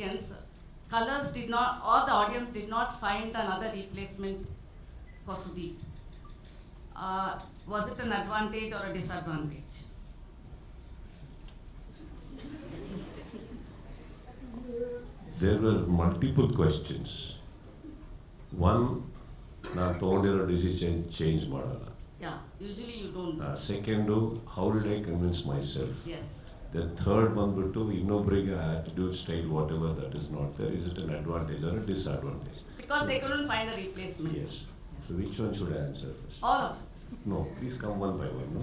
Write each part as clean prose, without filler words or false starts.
audience, colors did not, or the audience did not find another replacement for Sudeep. Was it an advantage or a disadvantage? There were multiple questions. One, ನಾನು ತೊಗೊಂಡಿರೋ decision change ಮಾಡಲ್ಲ. Yeah, usually you don't. Second, how did I convince my self. Yes. Then third ಬಂದ್ಬಿಟ್ಟು ಇನ್ನೊಬ್ಬರಿಗೆ attitude, style, whatever that is not there, is it an advantage or a disadvantage? Because they couldn't find a replacement. Yes. So which one should I answer first? All of it. No, please come one by one, no?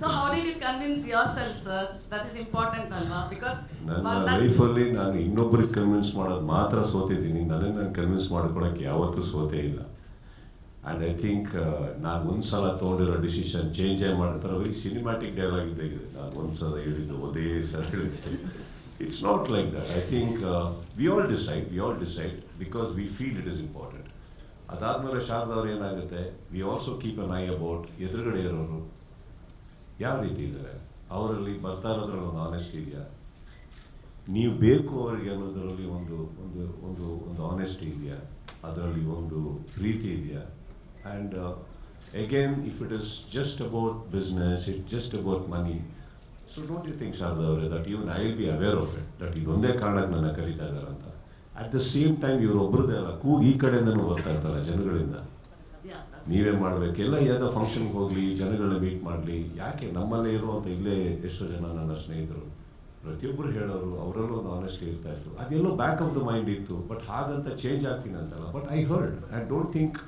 So how did you convince yourself, sir? That is important, alva? Because ನನ್ನ ಲೈಫಲ್ಲಿ ನಾನು ಇನ್ನೊಬ್ಬರಿಗೆ convince ಮಾಡೋದು ಮಾತ್ರ ಸೋತಿದ್ದೀನಿ. ನನಗೆ ನಾನು convince ಮಾಡ್ಕೊಳಕ್ಕೆ ಯಾವತ್ತೂ ಸೋತೇ ಇಲ್ಲ. ಆ್ಯಂಡ್ ಐ ಥಿಂಕ್ ನಾನು ಒಂದು ಸಲ ತೊಗೊಂಡಿರೋ ಡಿಸಿಷನ್ ಚೇಂಜೇ ಮಾಡ್ತಾರೆ. ವೆರಿ ಸಿನಿಮ್ಯಾಟಿಕ್ ಡೈಲಾಗ್ ಇದ್ದಾಗಿದೆ. ನಾನು ಒಂದು ಸಲ ಹೇಳಿದ್ದು ಒಂದೇ ಸಲ ಹೇಳಿದ್ದೆ. It's not like that. I think we all decide because we feel it is important. ಅದಾದಮೇಲೆ ಶಾರದವ್ರು ಏನಾಗುತ್ತೆ, we also keep an eye about ಎದುರುಗಡೆ ಇರೋರು ಯಾವ ರೀತಿ ಇದ್ದಾರೆ, ಅವರಲ್ಲಿ ಬರ್ತಾ ಇರೋದ್ರಲ್ಲಿ ಒಂದು ಆನೆಸ್ಟ್ ಇದೆಯಾ, ನೀವು ಬೇಕು ಅವರಿಗೆ ಅನ್ನೋದರಲ್ಲಿ ಒಂದು ಒಂದು ಒಂದು ಒಂದು ಆನೆಸ್ಟಿ ಇದೆಯಾ, ಅದರಲ್ಲಿ ಒಂದು ಪ್ರೀತಿ ಇದೆಯಾ. And again if it is just about business, it just about money, so don't you think Sharada ಅವರೇ that even I will be aware of it, that ಇದೊಂದೇ ಕಾರಣಕ್ಕೆ ನನ್ನ ಕರೀತಾ ಇದ್ದಾರಂತ. ಅಟ್ ದ ಸೇಮ್ ಟೈಮ್ ಇವರೊಬ್ಬರದೇ ಅಲ್ಲ, ಕೂಗು ಈ ಕಡೆಯಿಂದನೂ ಬರ್ತಾ ಇರ್ತಲ್ಲ ಜನಗಳಿಂದ, ನೀವೇ ಮಾಡಬೇಕೆಲ್ಲ. ಯಾವುದೋ ಫಂಕ್ಷನ್ಗೆ ಹೋಗಲಿ, ಜನಗಳನ್ನ ಮೀಟ್ ಮಾಡಲಿ, ಯಾಕೆ ನಮ್ಮಲ್ಲೇ ಇರುವಂಥ ಇಲ್ಲೇ ಎಷ್ಟೋ ಜನ ನನ್ನ ಸ್ನೇಹಿತರು ಪ್ರತಿಯೊಬ್ಬರು ಹೇಳೋರು, ಅವರಲ್ಲೂ ಒಂದು ಆನೆಸ್ಟಿ ಇರ್ತಾ ಇತ್ತು. ಅದೆಲ್ಲೋ ಬ್ಯಾಕ್ ಆಫ್ ದ ಮೈಂಡ್ ಇತ್ತು, ಬಟ್ ಹಾಗಂತ ಚೇಂಜ್ ಆಗ್ತೀನಿ ಅಂತಲ್ಲ. But I heard, I don't think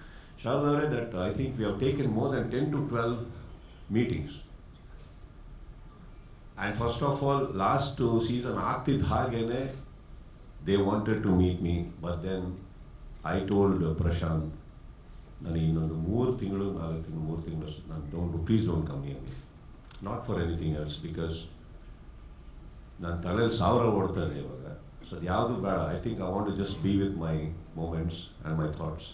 Sharada ಅವರೇ that I think we have taken more than 10 to 12 meetings. And first of all last season ಆಗ್ತಿದ್ದ ಹಾಗೇನೆ they wanted to meet me, but then I told Prashant, ನನಗೆ ಇನ್ನೊಂದು 3 ತಿಂಗಳು 4 ತಿಂಗಳು ನಾನು please don't come near me, not for anything else, because ನನ್ನ ತಲೆಯಲ್ಲಿ 1000 ಓಡ್ತಾ ಇದೆ ಇವಾಗ. ಸೊ ಅದು ಯಾವುದು ಬೇಡ. I think I want to just be with my moments and my thoughts.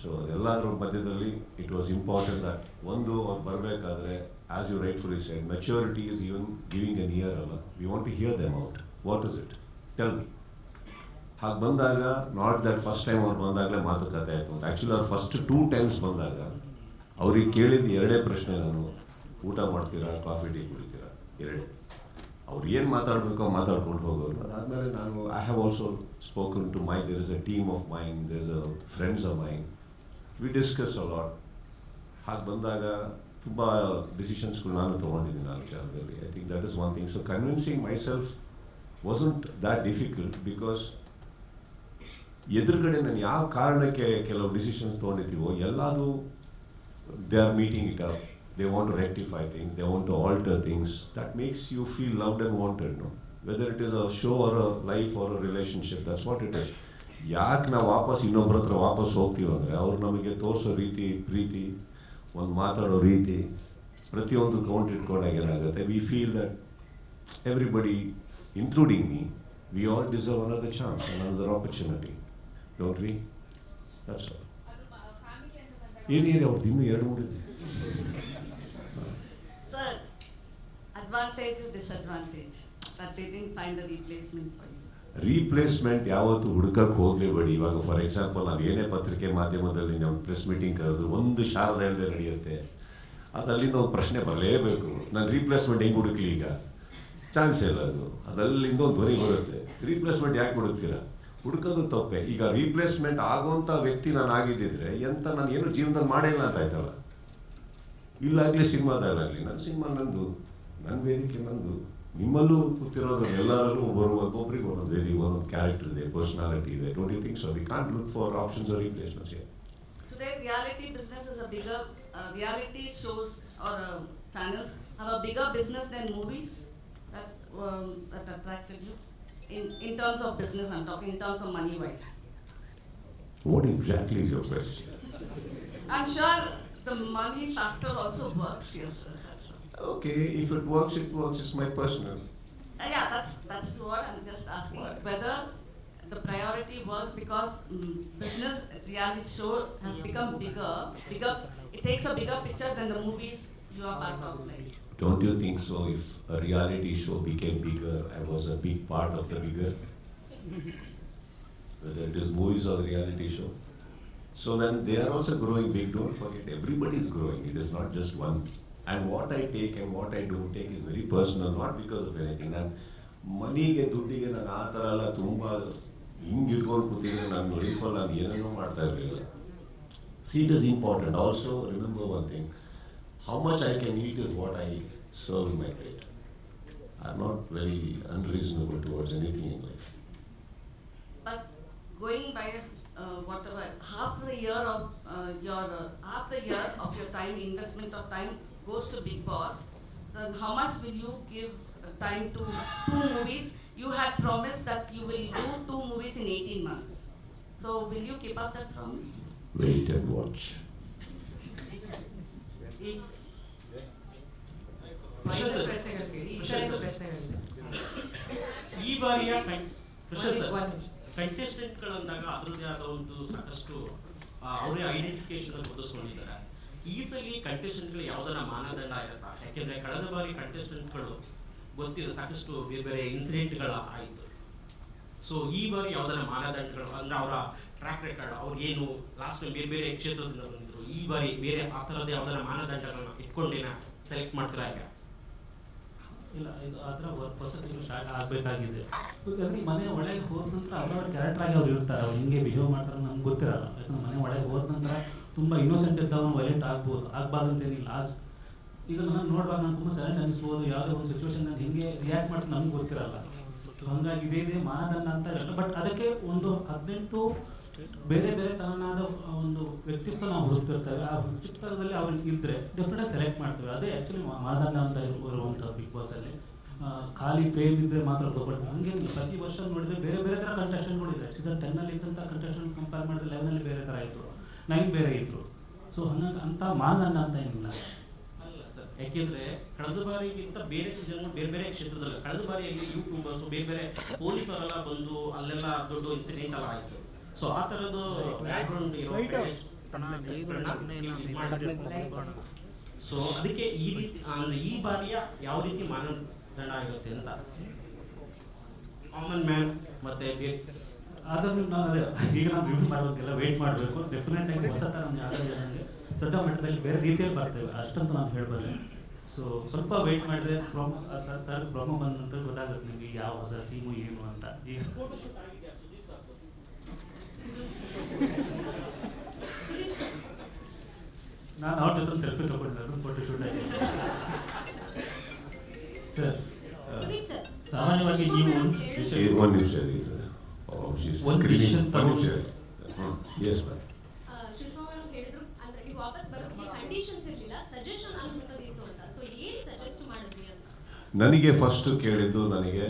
So ಅದೆಲ್ಲದರ ಮಧ್ಯದಲ್ಲಿ ಇಟ್ ವಾಸ್ ಇಂಪಾರ್ಟೆಂಟ್ ದಟ್ ಒಂದು ಅವ್ರು ಬರಬೇಕಾದ್ರೆ, as you rightfully said, maturity is even giving an ear ಅಲ್ಲ. We want to hear them out, what is it, tell me. ಹಾಗೆ ಬಂದಾಗ, not that first time ಅವ್ರು ಬಂದಾಗಲೇ ಮಾತುಕತೆ ಆಯಿತು ಅಂತ. ಆ್ಯಕ್ಚುಲಿ ಅವ್ರು ಫಸ್ಟ್ 2 times ಬಂದಾಗ ಅವ್ರಿಗೆ ಕೇಳಿದ್ದು 2 ಪ್ರಶ್ನೆ. ನಾನು ಊಟ ಮಾಡ್ತೀರಾ, ಕಾಫಿ ಟೀ ಕುಡಿತೀರಾ, 2. ಅವ್ರು ಏನು ಮಾತಾಡಬೇಕೋ ಮಾತಾಡ್ಕೊಂಡು ಹೋಗೋರು. ಅದಾದಮೇಲೆ ನಾನು I have also spoken to my, there is a team of mine, there is a friends of mine, we discuss a lot. ಹಾಗೆ ಬಂದಾಗ ತುಂಬ ಡಿಸಿಷನ್ಸ್ಗಳು ನಾನು ತೊಗೊಂಡಿದ್ದೀನಿ ಆ ವಿಚಾರದಲ್ಲಿ. I think that is one thing. So convincing myself wasn't that difficult, because ಎದುರುಗಡೆ ನಾನು ಯಾವ ಕಾರಣಕ್ಕೆ ಕೆಲವು ಡಿಸಿಷನ್ಸ್ ತೊಗೊಂಡಿದ್ದೀವೋ ಎಲ್ಲದು they are meeting it up, they want to rectify things, they want to alter things, that makes you feel loved and wanted. No whether it is a show or a life or a relationship, that's what it is. ಯಾಕೆ ನಾವು ವಾಪಸ್ ಇನ್ನೊಬ್ಬರ ಹತ್ರ ವಾಪಸ್ ಹೋಗ್ತೀವಿ ಅಂದರೆ, ಅವ್ರು ನಮಗೆ ತೋರಿಸೋ ರೀತಿ, ಪ್ರೀತಿ, ಒಂದು ಮಾತಾಡೋ ರೀತಿ, ಪ್ರತಿಯೊಂದು ಕೌಂಟ್ ಇಟ್ಕೊಂಡಾಗ ಏನಾಗುತ್ತೆ, we feel that everybody including me, we all deserve another chance, another opportunity, don't we? That's all. ಏನೇನು ಅವ್ರದ್ದು ಇನ್ನೂ 2-3 ಇದೆ. Sir, advantage or disadvantage that they didn't find a replacement for you? Replacement ಯಾವತ್ತು ಹುಡುಕಕ್ಕೆ ಹೋಗಲೇಬೇಡಿ. ಇವಾಗ for example ನಾವು ಏನೇ ಪತ್ರಿಕೆ ಮಾಧ್ಯಮದಲ್ಲಿ ನಾವು ಪ್ರೆಸ್ ಮೀಟಿಂಗ್ ಕರೆದು ಒಂದು ಶಾರದಾ ಇಲ್ಲದೆ ನಡೆಯುತ್ತೆ, ಅದು ಅಲ್ಲಿಂದ ಒಂದು ಪ್ರಶ್ನೆ ಬರಲೇಬೇಕು, ನಾನು ರೀಪ್ಲೇಸ್ಮೆಂಟ್ ಹೆಂಗೆ ಹುಡುಕ್ಲಿ, ಈಗ ಚಾನ್ಸ್ ಇಲ್ಲ. ಅದು ಅಲ್ಲಿಂದ ಒಂದು ಧ್ವನಿ ಬರುತ್ತೆ, ರೀಪ್ಲೇಸ್ಮೆಂಟ್ ಯಾಕೆ ಹುಡುಕ್ತೀರಾ, ಹುಡುಕೋದು ತಪ್ಪೆ. ಈಗ ರೀಪ್ಲೇಸ್ಮೆಂಟ್ ಆಗೋಂಥ ವ್ಯಕ್ತಿ ನಾನು ಆಗಿದ್ದಿದ್ರೆ ನಾನು ಏನು ಜೀವನದಲ್ಲಿ ಮಾಡೇ ಇಲ್ಲ ಅಂತ ಆಯ್ತಲ್ಲ. ಇಲ್ಲಾಗಲಿ ಸಿನಿಮಾದಾಗಲಿ, ನನ್ನ ಸಿನಿಮಾ ನಂದು, ನನ್ನ ವೇದಿಕೆ ನಂದು. ನಿಮ್ಮಲ್ಲೂ ಕೂತಿರೋದ್ರಲ್ಲಿ ಎಲ್ಲರಲ್ಲೂ ಒಬ್ಬೊಬ್ಬರಿಗೆ ಒಂದೊಂದು ವೇದಿಕೆ, ಒಂದೊಂದು ಕ್ಯಾರೆಕ್ಟರ್ ಇದೆ, ಪರ್ಸನಾಲಿಟಿ ಇದೆ. Don't you think so? We can't look for options or replacements here. Today, reality business is a bigger, reality shows or channels have a bigger business than movies. That attracted you in terms of business. I'm talking in terms of money wise. What exactly is your question? I'm sure the money factor also works here, sir. That's all. Okay, if it works, it works. It's my personal. Yeah, that's what I'm just asking. Why? Whether the priority works because business reality show has become bigger. It takes a bigger picture than the movies you are part of. Like. Don't you think so? If a reality show became bigger, I was a big part of the bigger, whether it is movies or reality show. So when they are also growing big, don't forget everybody is growing. It is not just one. And what I take and what I don't take is very personal, not because of anything. ನಾನು ಮನಿಗೆ ದುಡ್ಡಿಗೆ ನಾನು ಆ ಥರ ಎಲ್ಲ ತುಂಬ ಹಿಂಗೆ ಇಟ್ಕೊಂಡು ಕೂತಿದ್ರೆ ನನ್ನ ಲೈಫಲ್ಲಿ ನಾನು ಏನೇನೋ ಮಾಡ್ತಾ ಇರಲಿಲ್ಲ. See, it is important. Also, remember one thing. How much I can eat is what I serve in my plate. I'm not very unreasonable towards anything in life. But going by whatever half the year of your time, investment of time goes to Bigg Boss, then how much will you give time to 2 movies? You had promised that you will do 2 movies in 18 months. So will you keep up that promise? Wait and watch. ಈ ಬಾರಿಯ ಕಂಟೆಸ್ಟೆಂಟ್ಗಳು ಅಂದಾಗ ಅದರದ್ದೇ ಆದ ಒಂದು ಸಾಕಷ್ಟು ಅವರೇ identification ಗುರುತಿಸ್ಕೊಂಡಿದ್ದಾರೆ. ಈ ಸಲ ಕಂಟೆಸ್ಟೆಂಟ್ಗಳು ಯಾವುದನ್ನ ಮಾನದಂಡ ಇರುತ್ತಾ? ಯಾಕೆಂದ್ರೆ ಕಳೆದ ಬಾರಿ ಕಂಟೆಸ್ಟೆಂಟ್ಗಳು ಗೊತ್ತಿರೋ ಸಾಕಷ್ಟು ಬೇರೆ ಬೇರೆ ಇನ್ಸಿಡೆಂಟ್ಗಳ ಆಯಿತು. ಸೊ ಈ ಬಾರಿ ಯಾವುದನ್ನ ಮಾನದಂಡಗಳು ಅಂದ್ರೆ ಅವರ ಟ್ರ್ಯಾಕ್ ರೆಕಾರ್ಡ್, ಅವ್ರು ಏನು ಲಾಸ್ಟ್ ಟೈಮ್ ಬೇರೆ ಬೇರೆ ಕ್ಷೇತ್ರದಿಂದ ಬಂದಿದ್ರು, ಈ ಬಾರಿ ಬೇರೆ ಆ ಥರದ್ದು ಯಾವುದನ್ನ ಮಾನದಂಡಗಳನ್ನ ಇಟ್ಕೊಂಡೇನ ಸೆಲೆಕ್ಟ್ ಮಾಡ್ತೀರಾ ಈಗ? ಇಲ್ಲ, ಇದು ಆ ಥರ ಪ್ರೊಸೆಸ್ ಇನ್ನೂ ಸ್ಟಾರ್ಟ್ ಆಗಬೇಕಾಗಿದೆ. ಯಾಕಂದರೆ ಮನೆ ಒಳಗೆ ಹೋದ ನಂತರ ಅವ್ರವ್ರ ಕ್ಯಾರೆಕ್ಟ್ರಾಗಿ ಅವ್ರು ಇರ್ತಾರೆ, ಅವ್ರು ಹೆಂಗೆ ಬಿಹೇವ್ ಮಾಡ್ತಾರೆ ನಮ್ಗೆ ಗೊತ್ತಿರಲ್ಲ. ಯಾಕಂದ್ರೆ ಮನೆ ಒಳಗೆ ಹೋದ ನಂತರ ತುಂಬ ಇನ್ನೋಸೆಂಟ್ ಇದ್ದವನು ವೈಲೆಂಟ್ ಆಗ್ಬೋದು, ಆಗಬಾರ್ದು ಅಂತೇನಿಲ್ಲ. ಈಗ ನಾನು ನೋಡುವಾಗ ನಾನು ತುಂಬ ಸೈಲೆಂಟ್ ಅನಿಸ್ಬೋದು, ಯಾವುದೇ ಒಂದು ಸಿಚುವೇಶನ್ ನಾನು ಹೆಂಗೆ ರಿಯಾಕ್ಟ್ ಮಾಡ್ತೀನಿ ನಮ್ಗೆ ಗೊತ್ತಿರಲ್ಲ. ಹಾಗಾಗಿ ಇದೇ ಮಾನದಂಡ ಅಂತ ಇರಲ್ಲ. ಬಟ್ ಅದಕ್ಕೆ ಒಂದು 18 ಬೇರೆ ಬೇರೆ ತರನಾದ ಒಂದು ವ್ಯಕ್ತಿತ್ವ ನಾವು ಹುಡುಕ್ತಿರ್ತೇವೆ. ಆ ವ್ಯಕ್ತಿತ್ವದಲ್ಲಿ ಅವ್ರಿಗೆ ಇದ್ದರೆ ಡೆಫಿನೆಟ್ ಸೆಲೆಕ್ಟ್ ಮಾಡ್ತೇವೆ. ಅದೇ ಆ್ಯಕ್ಚುಲಿ ಮಾನದಂಡ ಅಂತ ಇರುವಂಥದ್ದು ಬಿಗ್ ಬಾಸಲ್ಲಿ. ಖಾಲಿ ಫೇಮ್ ಇದ್ದರೆ ಮಾತ್ರ ತಗೊಳ್ತಾರೆ ಹಂಗೇನಿಲ್ಲ. ಪ್ರತಿ ವರ್ಷ ನೋಡಿದರೆ ಬೇರೆ ಬೇರೆ ಥರ ಕಂಟೆಸ್ಟೆಂಟ್ ನೋಡಿದ್ದಾರೆ. ಸೀಸನ್ 10ನಲ್ಲಿ ಇದ್ದಂಥ ಕಂಟೆಸ್ಟೆಂಟ್ ಕಂಪೇರ್ ಮಾಡಿದ್ರೆ 11ನಲ್ಲಿ ಬೇರೆ ಥರ ಇದ್ದರು, 9 ಬೇರೆ ಇದ್ದರು. ಸೊ ಹಂಗಾಗಿ ಅಂಥ ಮಾನದಂಡ ಅಂತ ಏನಿಲ್ಲ. ಅಲ್ಲ ಸರ್, ಯಾಕೆಂದರೆ ಕಳೆದ ಬಾರಿಗಿಂತ ಬೇರೆ ಸೀಸನ್ ಬೇರೆ ಬೇರೆ ಕ್ಷೇತ್ರದಲ್ಲಿ ಕಳೆದ ಬಾರಿಯಲ್ಲಿ ಯೂಟ್ಯೂಬರ್ಸ್ ಬೇರೆ ಬೇರೆ ಪೊಲೀಸರೆಲ್ಲ ಬಂದು ಅಲ್ಲೆಲ್ಲ ದೊಡ್ಡ ಇನ್ಸಿಡೆಂಟ್ ಎಲ್ಲ ಆಯಿತು. ಸೊ ಆ ಥರದ್ದು ಬ್ಯಾಕ್ಗ್ರೌಂಡ್ ಇರೋ ಸೊ ಅದಕ್ಕೆ ಈ ರೀತಿ ಅಂದರೆ ಈ ಬಾರಿಯ ಯಾವ ರೀತಿ ಮಾನದಂಡ ಇರುತ್ತೆ ಅಂತ ಕಾಮನ್ ಮ್ಯಾನ್ ಮತ್ತೆ ಅದನ್ನು ನಾವು ಅದೇ ಈಗ ನಾವು ರಿವ್ಯೂ ಮಾಡೋದಕ್ಕೆಲ್ಲ ವೆಯ್ಟ್ ಮಾಡಬೇಕು. ಡೆಫಿನೆಟ್ ಆಗಿ ಹೊಸ ಥರ ನಮ್ಗೆ ಯಾವುದೇ ದೊಡ್ಡ ಮಟ್ಟದಲ್ಲಿ ಬೇರೆ ರೀತಿಯಲ್ಲಿ ಬರ್ತೇವೆ, ಅಷ್ಟಂತೂ ನಾನು ಹೇಳಬಲ್ಲೆ. ಸೊ ಸ್ವಲ್ಪ ವೆಯ್ಟ್ ಮಾಡಿದ್ರೆ ಸರ್ ಪ್ರೊಮೋ ಬಂದ ನಂತರ ಗೊತ್ತಾಗುತ್ತೆ ನಿಮಗೆ ಯಾವ ಹೊಸ ಥೀಮು ಏನು ಅಂತ. ಈಗ ನಾನು ಅವ್ರ ಜೊತೆ ಸೆಲ್ಫಿ ತಗೊಂಡಿದ್ದೆ, ಅದನ್ನು ಫೋಟೋ ಶೂಟ್ ಆಗಿದೆ. ಸರ್, ಸಾಮಾನ್ಯವಾಗಿ ನೀವು ಒಂದು ನಿಮಿಷ ನನಗೆ ಫಸ್ಟ್ ಕೇಳಿದ್ದು, ನನಗೆ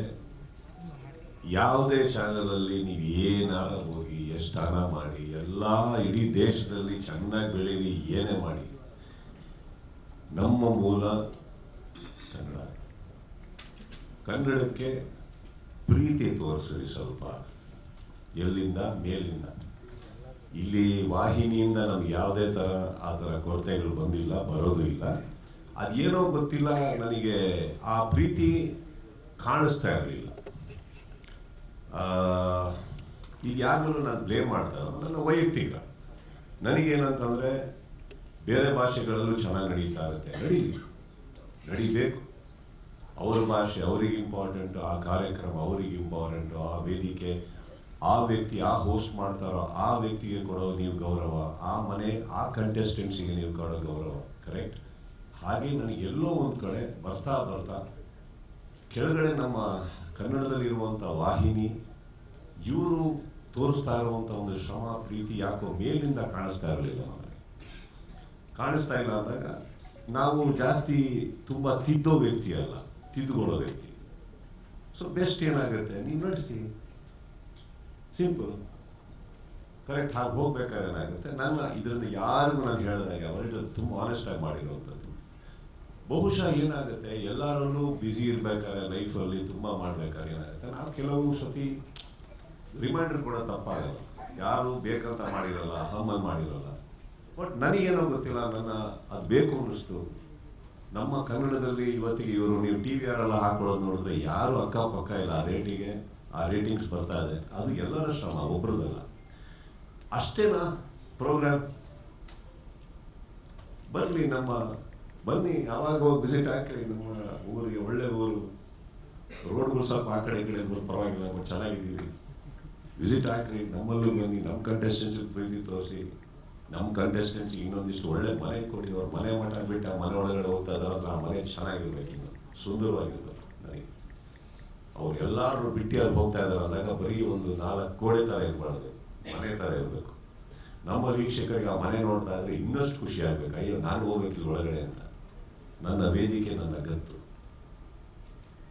ಯಾವುದೇ ಚಾನಲಲ್ಲಿ ನೀವು ಏನಾರ ಹೋಗಿ ಎಷ್ಟು ಹಣ ಮಾಡಿ ಎಲ್ಲ ಇಡೀ ದೇಶದಲ್ಲಿ ಚೆನ್ನಾಗಿ ಬೆಳೀರಿ, ಏನೇ ಮಾಡಿ, ನಮ್ಮ ಮೂಲ ಕನ್ನಡ. ಕನ್ನಡಕ್ಕೆ ಪ್ರೀತಿ ತೋರಿಸ್ರಿ ಸ್ವಲ್ಪ, ಎಲ್ಲಿಂದ ಮೇಲಿಂದ. ಇಲ್ಲಿ ವಾಹಿನಿಯಿಂದ ನಮ್ಗೆ ಯಾವುದೇ ಥರ ಆ ಥರ ಕೊರತೆಗಳು ಬಂದಿಲ್ಲ, ಬರೋದು ಇಲ್ಲ. ಅದೇನೋ ಗೊತ್ತಿಲ್ಲ, ನನಗೆ ಆ ಪ್ರೀತಿ ಕಾಣಿಸ್ತಾ ಇರಲಿಲ್ಲ. ಇದು ಯಾರನ್ನೂ ನಾನು ಬ್ಲೇಮ್ ಮಾಡ್ತಾಯಿಲ್ಲ, ನನ್ನ ವೈಯಕ್ತಿಕ. ನನಗೇನಂತಂದರೆ ಬೇರೆ ಭಾಷೆಗಳಲ್ಲೂ ಚೆನ್ನಾಗಿ ನಡೀತಾ ಇರುತ್ತೆ, ನಡೀಬೇಕು. ಅವ್ರ ಭಾಷೆ ಅವ್ರಿಗೆ ಇಂಪಾರ್ಟೆಂಟು, ಆ ಕಾರ್ಯಕ್ರಮ ಅವ್ರಿಗೆ ಇಂಪಾರ್ಟೆಂಟು, ಆ ವೇದಿಕೆ, ಆ ವ್ಯಕ್ತಿ ಆ ಹೋಸ್ಟ್ ಮಾಡ್ತಾರೋ ಆ ವ್ಯಕ್ತಿಗೆ ಕೊಡೋ ನೀವು ಗೌರವ, ಆ ಮನೆ ಆ ಕಂಟೆಸ್ಟೆಂಟ್ಸಿಗೆ ನೀವು ಕೊಡೋ ಗೌರವ, ಕರೆಕ್ಟ್? ಹಾಗೆ ನನಗೆ ಎಲ್ಲೋ ಒಂದು ಕಡೆ ಬರ್ತಾ ಬರ್ತಾ ಕೆಳಗಡೆ ನಮ್ಮ ಕನ್ನಡದಲ್ಲಿರುವಂಥ ವಾಹಿನಿ ಇವರು ತೋರಿಸ್ತಾ ಇರುವಂಥ ಒಂದು ಶ್ರಮ, ಪ್ರೀತಿ ಯಾಕೋ ಮೇಲಿಂದ ಕಾಣಿಸ್ತಾ ಇರಲಿಲ್ಲ. ನನಗೆ ಕಾಣಿಸ್ತಾ ಇಲ್ಲ ಅಂದಾಗ ನಾವು ಜಾಸ್ತಿ ತುಂಬ ತಿದ್ದೋ ವ್ಯಕ್ತಿ ಅಲ್ಲ, ತಿದ್ದುಕೊಳ್ಳೋ ವ್ಯಕ್ತಿ. ಸೊ ಬೆಸ್ಟ್ ಏನಾಗುತ್ತೆ, ನೀವು ನಡೆಸಿ, ಸಿಂಪಲ್, ಕರೆಕ್ಟ್. ಹಾಗೆ ಹೋಗ್ಬೇಕಾದ್ರೆ ಏನಾಗುತ್ತೆ, ನನ್ನ ಇದರಿಂದ ಯಾರಿಗೂ ನಾನು ಹೇಳಿದಾಗ ಅವರಿಗೆ ತುಂಬ ಆನೆಸ್ಟಾಗಿ ಮಾಡಿರುವಂಥದ್ದು. ಬಹುಶಃ ಏನಾಗುತ್ತೆ, ಎಲ್ಲರಲ್ಲೂ ಬ್ಯುಸಿ ಇರಬೇಕಾದ್ರೆ ಲೈಫಲ್ಲಿ ತುಂಬ ಮಾಡ್ಬೇಕಾದ್ರೆ ಏನಾಗುತ್ತೆ, ನಾವು ಕೆಲವು ಸತಿ ರಿಮೈಂಡರ್ ಕೂಡ ತಪ್ಪಾಗಲ್ಲ, ಯಾರು ಬೇಕಂತ ಮಾಡಿರಲ್ಲ, ಹಮ್ಮಲ್ಲಿ ಮಾಡಿರಲ್ಲ. ಬಟ್ ನನಗೇನೋ ಗೊತ್ತಿಲ್ಲ, ನನ್ನ ಅದು ಬೇಕು ಅನ್ನಿಸ್ತು, ನಮ್ಮ ಕನ್ನಡದಲ್ಲಿ ಇವತ್ತಿಗೆ ಇವರು ನೀವು ಟಿ ವಿ ಆರೆಲ್ಲ ಹಾಕೊಳ್ಳೋದು ನೋಡಿದ್ರೆ ಯಾರು ಅಕ್ಕಪಕ್ಕ ಇಲ್ಲ ಆ ರೇಟಿಂಗ್ಸ್ ಬರ್ತಾ ಇದೆ. ಅದು ಎಲ್ಲರ ಶ್ರಮ, ಒಬ್ಬರದಲ್ಲ. ಅಷ್ಟೇನಾ ಪ್ರೋಗ್ರಾಮ್? ಬನ್ನಿ ಯಾವಾಗ ಹೋಗಿ ವಿಸಿಟ್ ಹಾಕ್ರಿ ನಮ್ಮ ಊರಿಗೆ. ಒಳ್ಳೆ ಊರು, ರೋಡ್ಗಳು ಸ್ವಲ್ಪ ಆ ಕಡೆ ಈ ಕಡೆ ಪರವಾಗಿಲ್ಲ, ನಾವು ಚೆನ್ನಾಗಿದ್ದೀವಿ. ವಿಸಿಟ್ ಹಾಕ್ರಿ, ನಮ್ಮಲ್ಲೂ ಬನ್ನಿ, ನಮ್ಮ ಕಂಟೆಸ್ಟೆನ್ಸಿಗೆ ಪ್ರೀತಿ ತೋರಿಸಿ, ನಮ್ಮ ಕಂಟೆಸ್ಟೆನ್ಸಿಗೆ ಇನ್ನೊಂದಿಷ್ಟು ಒಳ್ಳೆ ಮನೆ ಕೊಡಿ. ಅವ್ರ ಮನೆ ಮಠ ಬಿಟ್ಟು ಆ ಮನೆ ಒಳಗಡೆ ಹೋಗ್ತಾ ಇದ್ದಾರಂದ್ರೆ ಆ ಮನೆ ಚೆನ್ನಾಗಿರ್ಬೇಕು, ಇನ್ನು ಸುಂದರವಾಗಿರ್ಬೇಕು. ನನಗೆ ಅವ್ರು ಎಲ್ಲರೂ ಬಿಟ್ಟಿಯಾಗಿ ಹೋಗ್ತಾ ಇದ್ದಾರೆ ಅಂದಾಗ ಬರೀ ಒಂದು 4 ಗೋಡೆ ಥರ ಇರಬಾರ್ದು, ಮನೆ ಥರ ಇರಬೇಕು. ನಮ್ಮ ವೀಕ್ಷಕರಿಗೆ ಆ ಮನೆ ನೋಡ್ತಾ ಇದ್ರೆ ಇನ್ನಷ್ಟು ಖುಷಿ ಆಗ್ಬೇಕು. ಅಯ್ಯೋ ನಾನು ಹೋಗ್ಬೇಕಿಲ್ಲ ಒಳಗಡೆ ಅಂತ. ನನ್ನ ವೇದಿಕೆ ನನ್ನ ಗತ್ತು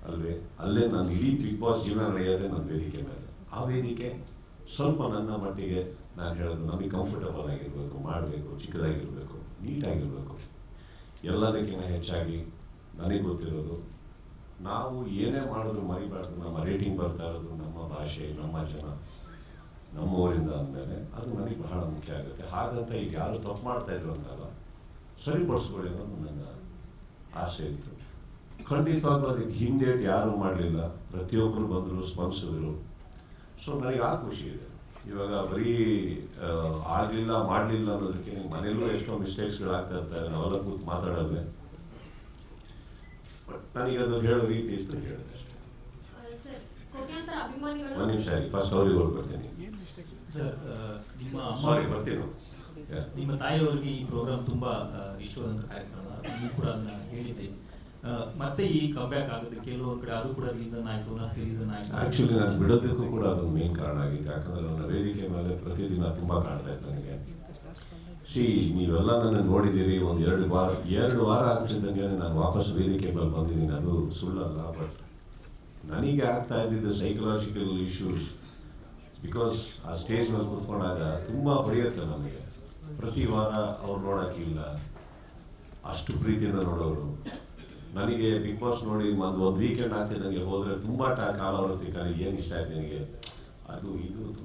ಅಲ್ವೇ? ಅಲ್ಲೇ ನಾನು ಇಡೀ ಬಿಗ್ ಬಾಸ್ ಜೀವನ ನಡೆಯೋದೇ ನನ್ನ ವೇದಿಕೆ ಮೇಲೆ. ಆ ವೇದಿಕೆ ಸ್ವಲ್ಪ ನನ್ನ ಮಟ್ಟಿಗೆ ನಾನು ಹೇಳೋದು ನಮಗೆ ಕಂಫರ್ಟಬಲ್ ಆಗಿರಬೇಕು, ಮಾಡಬೇಕು, ಚಿಕ್ಕದಾಗಿರಬೇಕು, ನೀಟಾಗಿರಬೇಕು. ಎಲ್ಲದಕ್ಕಿಂತ ಹೆಚ್ಚಾಗಿ ನನಗೆ ಗೊತ್ತಿರೋದು, ನಾವು ಏನೇ ಮಾಡಿದ್ರು ಮರಿಬಾರ್ದು. ನಮ್ಮ ರೇಟಿಂಗ್ ಬರ್ತಾ ಇರೋದು ನಮ್ಮ ಭಾಷೆ, ನಮ್ಮ ಜನ, ನಮ್ಮ ಊರಿಂದ ಅಂದಮೇಲೆ ಅದು ನನಗೆ ಬಹಳ ಮುಖ್ಯ ಆಗುತ್ತೆ. ಹಾಗಂತ ಈಗ ಯಾರು ತಪ್ಪು ಮಾಡ್ತಾಯಿದ್ರು ಅಂತಲ್ಲ, ಸರಿಪಡಿಸ್ಕೊಳ್ಳಿ ಅನ್ನೋದು ನನ್ನ ಆಸೆ ಇತ್ತು. ಖಂಡಿತವಾಗ್ಲೂ ಅದಕ್ಕೆ ಹಿಂದೇಟು ಯಾರೂ ಮಾಡಲಿಲ್ಲ, ಪ್ರತಿಯೊಬ್ಬರು ಬಂದರು, ಸ್ಪಂದಿಸಿದ್ರು. ಸೊ ನನಗೆ ಆ ಖುಷಿ ಇದೆ. ಇವಾಗ ಬರೀ ಆಗಲಿಲ್ಲ ಮಾಡಲಿಲ್ಲ ಅನ್ನೋದಕ್ಕೆ ಮನೆಯಲ್ಲೂ ಎಷ್ಟೋ ಮಿಸ್ಟೇಕ್ಸ್ಗಳಾಗ್ತಾ ಇರ್ತಾರೆ, ನಾವೆಲ್ಲ ಕೂತು ಮಾತಾಡೋವೆ. ಬಟ್ ನನಗೆ ಅದು ಹೇಳೋ ರೀತಿ ಇತ್ತು, ಹೇಳಿದೆ ಅಷ್ಟೇ. ಒಂದು ನಿಮಿಷ ಆಗಿ ಫಸ್ಟ್ ಅವ್ರಿಗೆ ಹೋಗ್ಬರ್ತೀನಿ. ಸರ್, ಬರ್ತೀನಿ. ನಿಮ್ಮ ತಾಯಿಯವರಿಗೆ ಈ ಪ್ರೋಗ್ರಾಮ್ ತುಂಬಾ ಇಷ್ಟವಾದಂಥ ಕಾರ್ಯಕ್ರಮ, ನೀವು ಕೂಡ ಅದನ್ನ ಹೇಳಿದ್ರಿ. ಮತ್ತೆ ಈ ಕಮ್ಬ್ಯಾಕ್ ಆಗುತ್ತೆ ಕೆಲವೊಂದು ಕಡೆ, ಅದು ಕೂಡ ರೀಸನ್ ಆಯಿತು, ರೀಸನ್ ಆಯಿತು. ಆ್ಯಕ್ಚುಲಿ ನಾನು ಬಿಡೋದಕ್ಕೂ ಕೂಡ ಅದು ಮೇನ್ ಕಾರಣ ಆಗಿತ್ತು. ಯಾಕಂದರೆ ನನ್ನ ವೇದಿಕೆ ಮೇಲೆ ಪ್ರತಿದಿನ ತುಂಬ ಕಾಣ್ತಾ ಇತ್ತು ನನಗೆ. ನೀವೆಲ್ಲ ನನ್ನ ನೋಡಿದ್ದೀರಿ. ಒಂದು 2 ವಾರ ಆಗ್ತಿದ್ದಂಗೆ ನಾನು ವಾಪಸ್ ವೇದಿಕೆ ಮೇಲೆ ಬಂದಿದ್ದೀನಿ. ಅದು ಸುಳ್ಳಲ್ಲ. ಬಟ್ ನನಗೆ ಆಗ್ತಾ ಇದ್ದಿದ್ದು ಸೈಕಲಾಜಿಕಲ್ ಇಶ್ಯೂಸ್. ಬಿಕಾಸ್ ಆ ಸ್ಟೇಜ್ ಮೇಲೆ ಕೂತ್ಕೊಂಡಾಗ ತುಂಬ ಬರೆಯುತ್ತೆ ನಮಗೆ. ಪ್ರತಿ ವಾರ ಅವ್ರು ನೋಡೋಕ್ಕಿಲ್ಲ, ಅಷ್ಟು ಪ್ರೀತಿಯಿಂದ ನೋಡೋರು. ನನಗೆ ಬಿಗ್ ಬಾಸ್ ನೋಡಿ ಒಂದು ವೀಕೆಂಡ್ ಆಗ್ತಿದ್ದಂಗೆ ಹೋದರೆ ತುಂಬ ಕಾಲ ಹೊರತಿ ಕಾಲ ಏನು ಇಷ್ಟ ಆಯ್ತು ನನಗೆ, ಅದು ಇದು ತುಂಬ